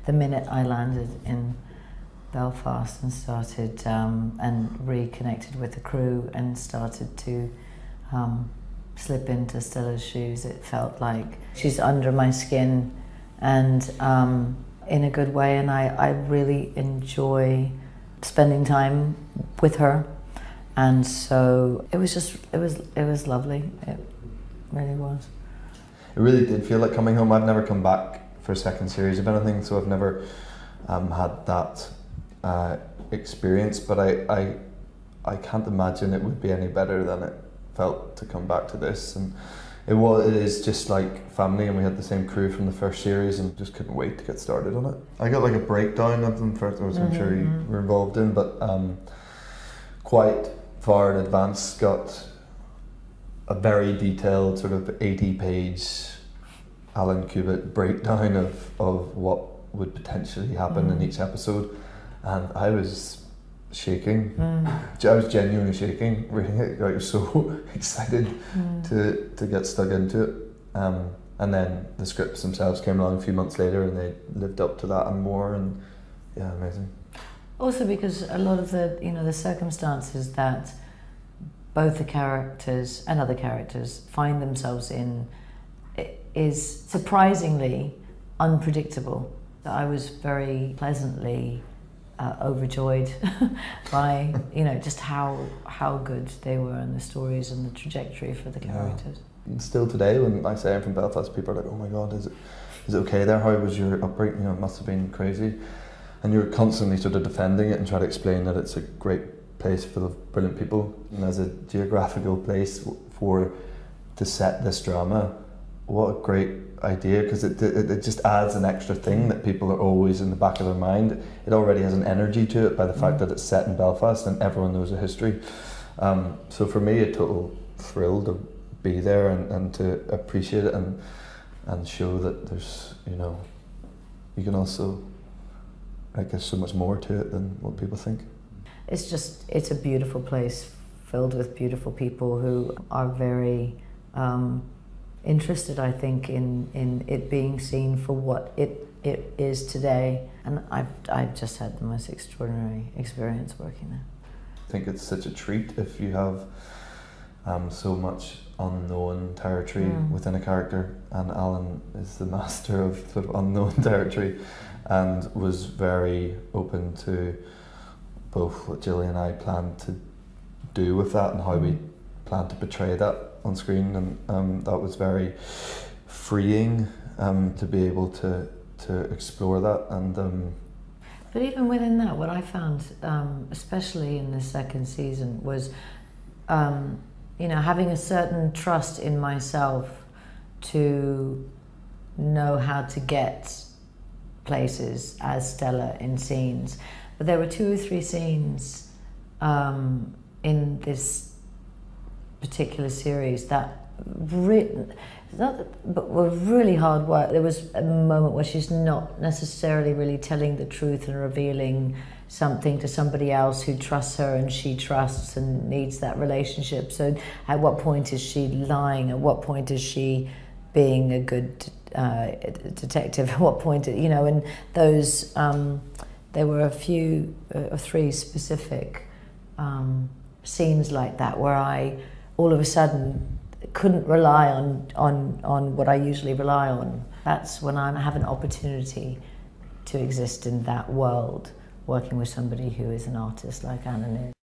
the minute I landed in Belfast and started and reconnected with the crew and started to slip into Stella's shoes, it felt like she's under my skin, and in a good way, and I really enjoy spending time with her, and so it was lovely. It really was. It really did feel like coming home. I've never come back for a second series of anything, so I've never had that experience, but I can't imagine it would be any better than it felt to come back to this. And it is just like family, and we had the same crew from the first series and just couldn't wait to get started on it. I got like a breakdown of them first, which I'm sure you were involved in, but quite far in advance got a very detailed sort of 80-page Alan Cubitt breakdown of what would potentially happen in each episode, and I was shaking. I was genuinely shaking reading it. I was so excited to get stuck into it, and then the scripts themselves came along a few months later and they lived up to that and more, and yeah, amazing. Also because a lot of the the circumstances that both the characters and other characters find themselves in is surprisingly unpredictable. I was very pleasantly overjoyed by just how good they were, and the stories and the trajectory for the characters. Yeah. Still today, when I say I'm from Belfast, people are like, "Oh my God, is it okay there? How was your upbringing? It must have been crazy." And you're constantly sort of defending it and try to explain that it's a great place full of brilliant people, and as a geographical place to set this drama. What a great idea, because it just adds an extra thing that people are always in the back of their mind. It already has an energy to it by the fact that it's set in Belfast and everyone knows the history. So for me, a total thrill to be there and to appreciate it and show that there's, you can also, there's so much more to it than what people think. It's a beautiful place filled with beautiful people who are very interested, I think, in it being seen for what it is today, and I've just had the most extraordinary experience working there. I think it's such a treat if you have so much unknown territory within a character, and Alan is the master of sort of unknown territory, and was very open to both what Gillian and I planned to do with that and how we planned to portray that on screen, and that was very freeing to be able to explore that. And but even within that, what I found, especially in the second season, was having a certain trust in myself to know how to get places as Stella in scenes. But there were 2 or 3 scenes in this particular series that were really hard work. There was a moment where she's not necessarily really telling the truth and revealing something to somebody else who trusts her and she trusts and needs that relationship. So at what point is she lying? At what point is she being a good detective? At what point, and those, there were a few, 3 specific scenes like that where I all of a sudden couldn't rely on what I usually rely on. That's when I have an opportunity to exist in that world, working with somebody who is an artist like Anna is.